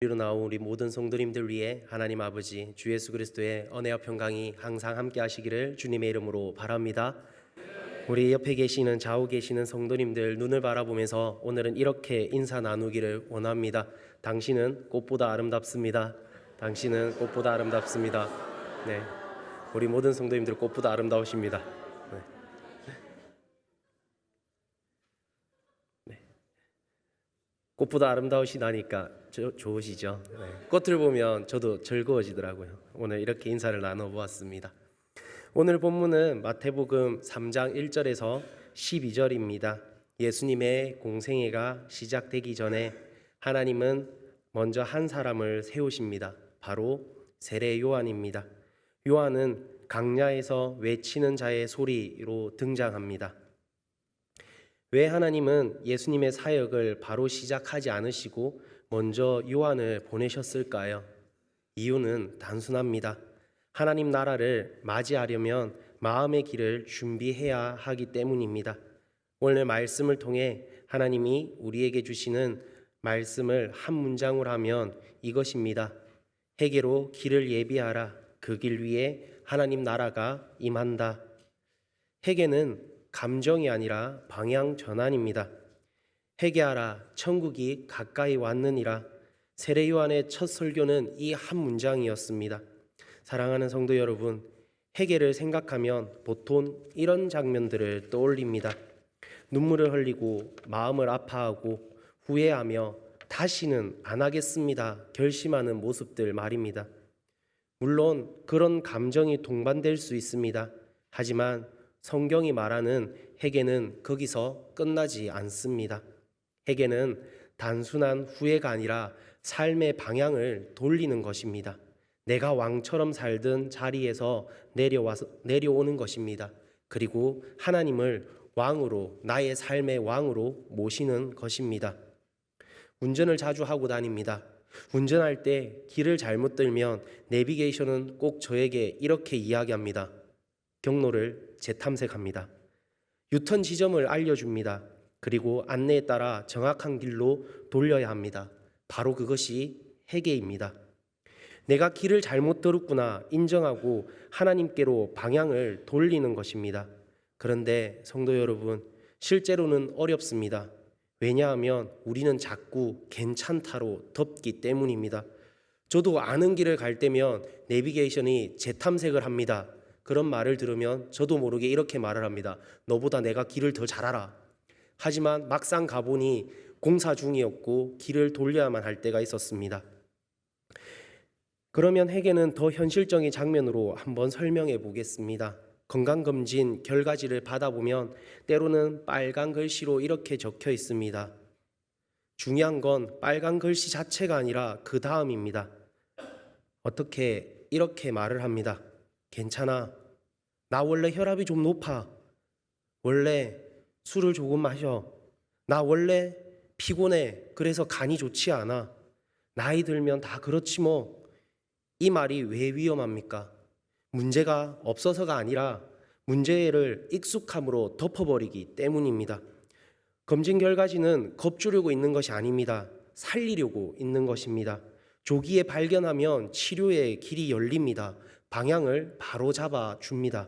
위로 나온 우리 모든 성도님들 위해 하나님 아버지 주 예수 그리스도의 은혜와 평강이 항상 함께 하시기를 주님의 이름으로 바랍니다. 우리 옆에 계시는 좌우 계시는 성도님들 눈을 바라보면서 오늘은 이렇게 인사 나누기를 원합니다. 당신은 꽃보다 아름답습니다. 당신은 꽃보다 아름답습니다. 네, 우리 모든 성도님들 꽃보다 아름다우십니다. 네. 꽃보다 아름다우시다니까 좋으시죠? 네. 꽃을 보면 저도 즐거워지더라고요. 오늘 이렇게 인사를 나눠보았습니다. 오늘 본문은 마태복음 3장 1절에서 12절입니다. 예수님의 공생애가 시작되기 전에 하나님은 먼저 한 사람을 세우십니다. 바로 세례 요한입니다. 요한은 강야에서 외치는 자의 소리로 등장합니다. 왜 하나님은 예수님의 사역을 바로 시작하지 않으시고 먼저 요한을 보내셨을까요? 이유는 단순합니다. 하나님 나라를 맞이하려면 마음의 길을 준비해야 하기 때문입니다. 오늘 말씀을 통해 하나님이 우리에게 주시는 말씀을 한 문장으로 하면 이것입니다. 회개로 길을 예비하라. 그 길 위에 하나님 나라가 임한다. 회개는 감정이 아니라 방향 전환입니다. 회개하라, 천국이 가까이 왔느니라. 세례 요한의 첫 설교는 이 한 문장이었습니다. 사랑하는 성도 여러분, 회개를 생각하면 보통 이런 장면들을 떠올립니다. 눈물을 흘리고 마음을 아파하고 후회하며 다시는 안 하겠습니다 결심하는 모습들 말입니다. 물론 그런 감정이 동반될 수 있습니다. 하지만 성경이 말하는 회개는 거기서 끝나지 않습니다. 회개는 단순한 후회가 아니라 삶의 방향을 돌리는 것입니다. 내가 왕처럼 살던 자리에서 내려오는 것입니다. 그리고 하나님을 왕으로, 나의 삶의 왕으로 모시는 것입니다. 운전을 자주 하고 다닙니다. 운전할 때 길을 잘못 들면 내비게이션은 꼭 저에게 이렇게 이야기합니다. 경로를 재탐색합니다. 유턴 지점을 알려줍니다. 그리고 안내에 따라 정확한 길로 돌려야 합니다. 바로 그것이 회개입니다. 내가 길을 잘못 들었구나 인정하고 하나님께로 방향을 돌리는 것입니다. 그런데 성도 여러분, 실제로는 어렵습니다. 왜냐하면 우리는 자꾸 괜찮다로 덮기 때문입니다. 저도 아는 길을 갈 때면 내비게이션이 재탐색을 합니다. 그런 말을 들으면 저도 모르게 이렇게 말을 합니다. 너보다 내가 길을 더 잘 알아. 하지만 막상 가보니 공사 중이었고 길을 돌려야만 할 때가 있었습니다. 그러면 회개는 더 현실적인 장면으로 한번 설명해 보겠습니다. 건강검진 결과지를 받아보면 때로는 빨간 글씨로 이렇게 적혀 있습니다. 중요한 건 빨간 글씨 자체가 아니라 그 다음입니다. 어떻게 이렇게 말을 합니다. 괜찮아. 나 원래 혈압이 좀 높아. 원래 술을 조금 마셔. 나 원래 피곤해. 그래서 간이 좋지 않아. 나이 들면 다 그렇지 뭐. 이 말이 왜 위험합니까? 문제가 없어서가 아니라 문제를 익숙함으로 덮어버리기 때문입니다. 검진 결과지는 겁주려고 있는 것이 아닙니다. 살리려고 있는 것입니다. 조기에 발견하면 치료의 길이 열립니다. 방향을 바로 잡아줍니다.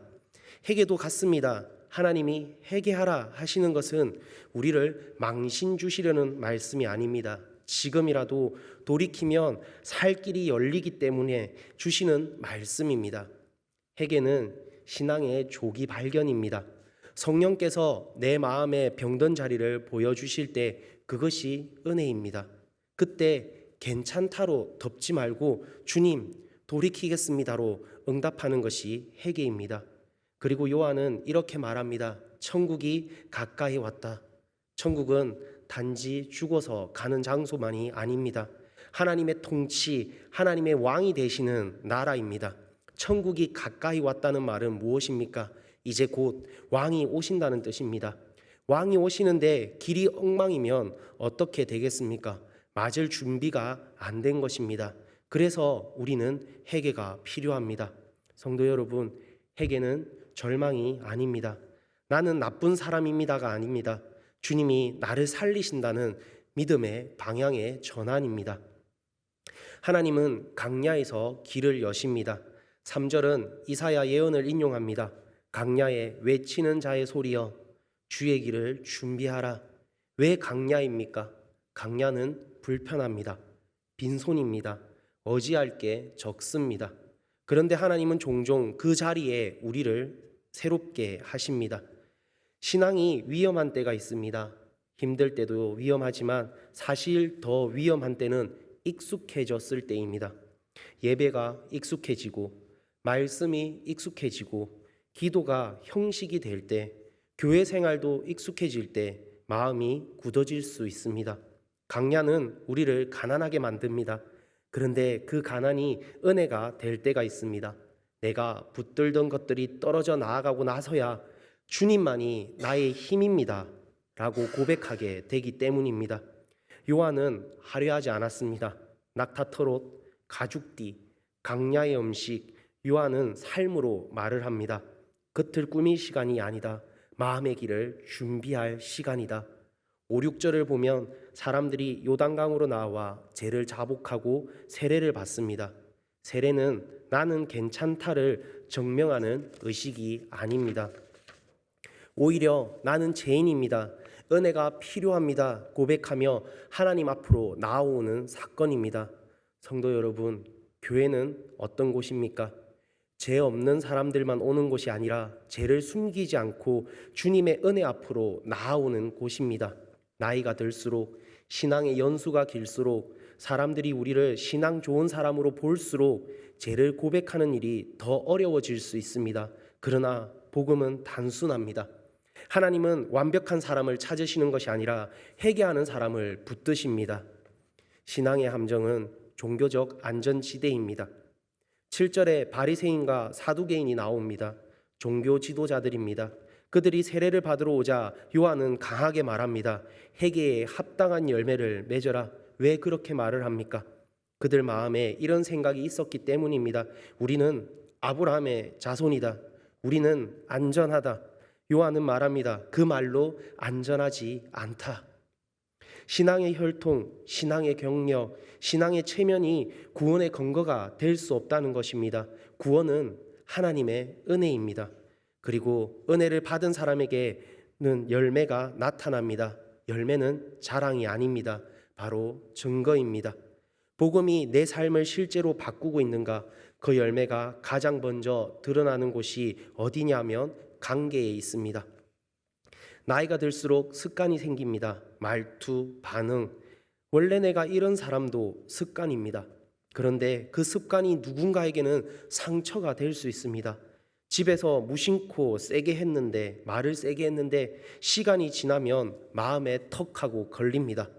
회개도 같습니다. 하나님이 회개하라 하시는 것은 우리를 망신 주시려는 말씀이 아닙니다. 지금이라도 돌이키면 살 길이 열리기 때문에 주시는 말씀입니다. 회개는 신앙의 조기 발견입니다. 성령께서 내 마음의 병든 자리를 보여주실 때 그것이 은혜입니다. 그때 괜찮다로 덮지 말고 주님 돌이키겠습니다로 응답하는 것이 회개입니다. 그리고 요한은 이렇게 말합니다. 천국이 가까이 왔다. 천국은 단지 죽어서 가는 장소만이 아닙니다. 하나님의 통치, 하나님의 왕이 되시는 나라입니다. 천국이 가까이 왔다는 말은 무엇입니까? 이제 곧 왕이 오신다는 뜻입니다. 왕이 오시는데 길이 엉망이면 어떻게 되겠습니까? 맞을 준비가 안 된 것입니다. 그래서 우리는 회개가 필요합니다. 성도 여러분, 회개는 절망이 아닙니다. 나는 나쁜 사람입니다가 아닙니다. 주님이 나를 살리신다는 믿음의 방향의 전환입니다. 하나님은 강야에서 길을 여십니다. 3절은 이사야 예언을 인용합니다. 강야에 외치는 자의 소리여 주의 길을 준비하라. 왜 강야입니까? 강야는 불편합니다. 빈손입니다. 어지할 게 적습니다. 그런데 하나님은 종종 그 자리에 우리를 새롭게 하십니다. 신앙이 위험한 때가 있습니다. 힘들 때도 위험하지만 사실 더 위험한 때는 익숙해졌을 때입니다. 예배가 익숙해지고 말씀이 익숙해지고 기도가 형식이 될 때, 교회 생활도 익숙해질 때 마음이 굳어질 수 있습니다. 강야는 우리를 가난하게 만듭니다. 그런데 그 가난이 은혜가 될 때가 있습니다. 내가 붙들던 것들이 떨어져 나아가고 나서야 주님만이 나의 힘입니다 라고 고백하게 되기 때문입니다. 요한은 화려하지 않았습니다. 낙타터롯, 가죽띠, 강야의 음식, 요한은 삶으로 말을 합니다. 겉을 꾸밀 시간이 아니다. 마음의 길을 준비할 시간이다. 5, 6절을 보면 사람들이 요단강으로 나와 죄를 자복하고 세례를 받습니다. 세례는 나는 괜찮다를 증명하는 의식이 아닙니다. 오히려 나는 죄인입니다. 은혜가 필요합니다. 고백하며 하나님 앞으로 나아오는 사건입니다. 성도 여러분, 교회는 어떤 곳입니까? 죄 없는 사람들만 오는 곳이 아니라 죄를 숨기지 않고 주님의 은혜 앞으로 나아오는 곳입니다. 나이가 들수록 신앙의 연수가 길수록 사람들이 우리를 신앙 좋은 사람으로 볼수록 죄를 고백하는 일이 더 어려워질 수 있습니다. 그러나 복음은 단순합니다. 하나님은 완벽한 사람을 찾으시는 것이 아니라 회개하는 사람을 붙드십니다. 신앙의 함정은 종교적 안전지대입니다. 7절에 바리새인과 사두개인이 나옵니다. 종교 지도자들입니다. 그들이 세례를 받으러 오자 요한은 강하게 말합니다. 회개에 합당한 열매를 맺어라. 왜 그렇게 말을 합니까? 그들 마음에 이런 생각이 있었기 때문입니다. 우리는 아브라함의 자손이다. 우리는 안전하다. 요한은 말합니다. 그 말로 안전하지 않다. 신앙의 혈통, 신앙의 경력, 신앙의 체면이 구원의 근거가 될 수 없다는 것입니다. 구원은 하나님의 은혜입니다. 그리고 은혜를 받은 사람에게는 열매가 나타납니다. 열매는 자랑이 아닙니다. 바로 증거입니다. 복음이 내 삶을 실제로 바꾸고 있는가? 그 열매가 가장 먼저 드러나는 곳이 어디냐면 관계에 있습니다. 나이가 들수록 습관이 생깁니다. 말투, 반응. 원래 내가 이런 사람도 습관입니다. 그런데 그 습관이 누군가에게는 상처가 될 수 있습니다. 집에서 무심코 세게 했는데, 말을 세게 했는데 시간이 지나면 마음에 턱하고 걸립니다.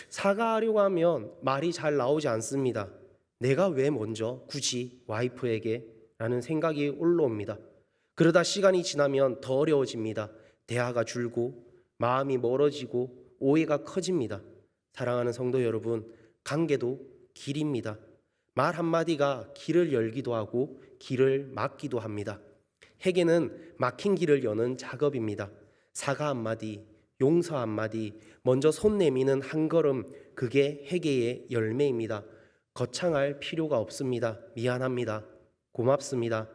사과하려고 하면 말이 잘 나오지 않습니다. 내가 왜 먼저 굳이 와이프에게? 라는 생각이 올라옵니다. 그러다 시간이 지나면 더 어려워집니다. 대화가 줄고 마음이 멀어지고 오해가 커집니다. 사랑하는 성도 여러분, 관계도 길입니다. 말 한마디가 길을 열기도 하고 길을 막기도 합니다. 회개는 막힌 길을 여는 작업입니다. 사과 한마디, 용서 한마디, 먼저 손 내미는 한 걸음, 그게 회개의 열매입니다. 거창할 필요가 없습니다. 미안합니다. 고맙습니다.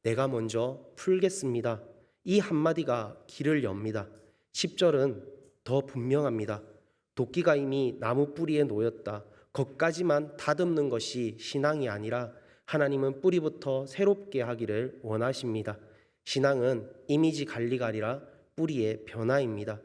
내가 먼저 풀겠습니다. 이 한마디가 길을 엽니다. 10절은 더 분명합니다. 도끼가 이미 나무 뿌리에 놓였다. 겉까지만 다듬는 것이 신앙이 아니라 하나님은 뿌리부터 새롭게 하기를 원하십니다. 신앙은 이미지 관리가 아니라 뿌리의 변화입니다.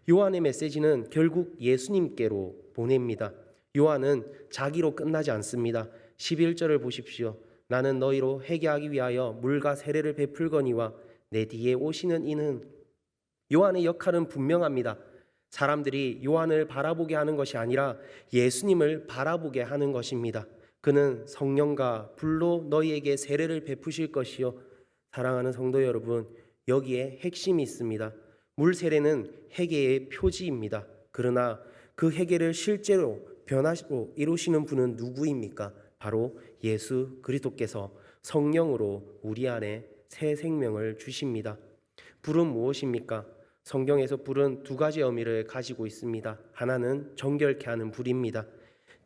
요한의 메시지는 결국 예수님께로 보냅니다. 요한은 자기로 끝나지 않습니다. 11절을 보십시오. 나는 너희로 회개하기 위하여 물과 세례를 베풀거니와 내 뒤에 오시는 이는. 요한의 역할은 분명합니다. 사람들이 요한을 바라보게 하는 것이 아니라 예수님을 바라보게 하는 것입니다. 그는 성령과 불로 너희에게 세례를 베푸실 것이요. 사랑하는 성도 여러분, 여기에 핵심이 있습니다. 물 세례는 회개의 표지입니다. 그러나 그 회개를 실제로 변화로 이루시는 분은 누구입니까? 바로 예수 그리스도께서 성령으로 우리 안에 새 생명을 주십니다. 불은 무엇입니까? 성경에서 불은 두 가지 의미를 가지고 있습니다. 하나는 정결케 하는 불입니다.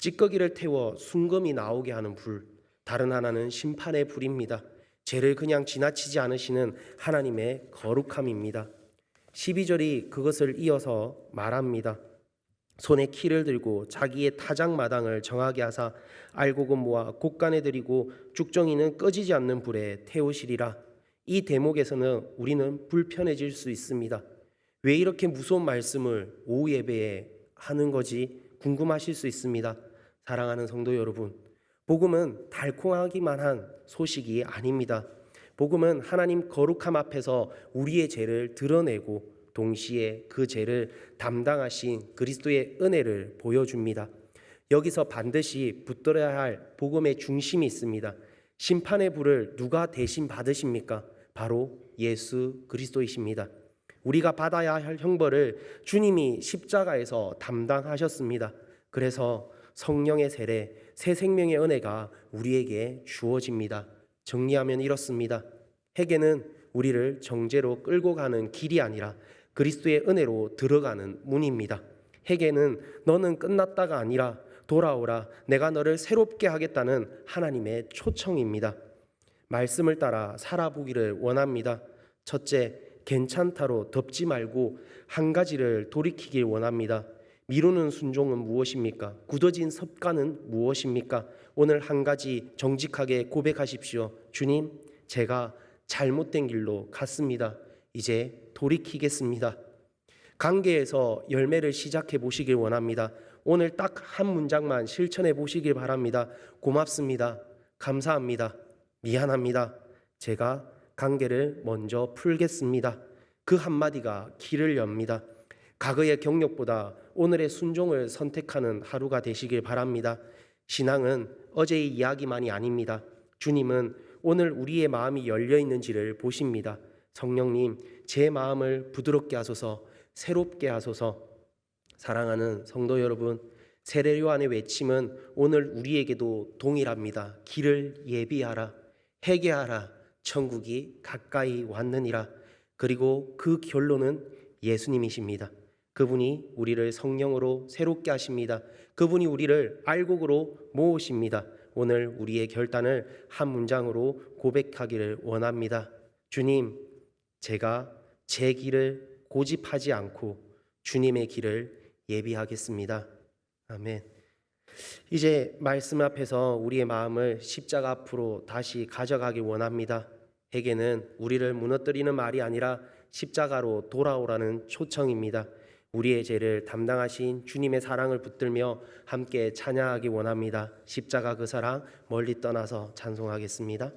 찌꺼기를 태워 순금이 나오게 하는 불, 다른 하나는 심판의 불입니다. 죄를 그냥 지나치지 않으시는 하나님의 거룩함입니다. 12절이 그것을 이어서 말합니다. 손에 키를 들고 자기의 타작마당을 정하게 하사 알곡은 모아 곳간에 들이고 쭉정이는 꺼지지 않는 불에 태우시리라. 이 대목에서는 우리는 불편해질 수 있습니다. 왜 이렇게 무서운 말씀을 오후 예배에 하는 거지 궁금하실 수 있습니다. 사랑하는 성도 여러분, 복음은 달콤하기만 한 소식이 아닙니다. 복음은 하나님 거룩함 앞에서 우리의 죄를 드러내고 동시에 그 죄를 담당하신 그리스도의 은혜를 보여줍니다. 여기서 반드시 붙들어야 할 복음의 중심이 있습니다. 심판의 불을 누가 대신 받으십니까? 바로 예수 그리스도이십니다. 우리가 받아야 할 형벌을 주님이 십자가에서 담당하셨습니다. 그래서 성령의 세례, 새 생명의 은혜가 우리에게 주어집니다. 정리하면 이렇습니다. 회개는 우리를 정죄로 끌고 가는 길이 아니라 그리스도의 은혜로 들어가는 문입니다. 회개는 너는 끝났다가 아니라 돌아오라, 내가 너를 새롭게 하겠다는 하나님의 초청입니다. 말씀을 따라 살아보기를 원합니다. 첫째, 괜찮다로 덮지 말고 한 가지를 돌이키길 원합니다. 미루는 순종은 무엇입니까? 굳어진 습관은 무엇입니까? 오늘 한 가지 정직하게 고백하십시오. 주님, 제가 잘못된 길로 갔습니다. 이제 돌이키겠습니다. 관계에서 열매를 시작해 보시길 원합니다. 오늘 딱 한 문장만 실천해 보시길 바랍니다. 고맙습니다. 감사합니다. 미안합니다. 제가 관계를 먼저 풀겠습니다. 그 한마디가 길을 엽니다. 과거의 경력보다 오늘의 순종을 선택하는 하루가 되시길 바랍니다. 신앙은 어제의 이야기만이 아닙니다. 주님은 오늘 우리의 마음이 열려 있는지를 보십니다. 성령님, 제 마음을 부드럽게 하소서, 새롭게 하소서. 사랑하는 성도 여러분, 세례 요한의 외침은 오늘 우리에게도 동일합니다. 길을 예비하라, 회개하라, 천국이 가까이 왔느니라. 그리고 그 결론은 예수님이십니다. 그분이 우리를 성령으로 새롭게 하십니다. 그분이 우리를 알곡으로 모으십니다. 오늘 우리의 결단을 한 문장으로 고백하기를 원합니다. 주님, 제가 제 길을 고집하지 않고 주님의 길을 예비하겠습니다. 아멘. 이제 말씀 앞에서 우리의 마음을 십자가 앞으로 다시 가져가길 원합니다. 회개는 우리를 무너뜨리는 말이 아니라 십자가로 돌아오라는 초청입니다. 우리의 죄를 담당하신 주님의 사랑을 붙들며 함께 찬양하기 원합니다. 십자가 그 사랑 멀리 떠나서 찬송하겠습니다.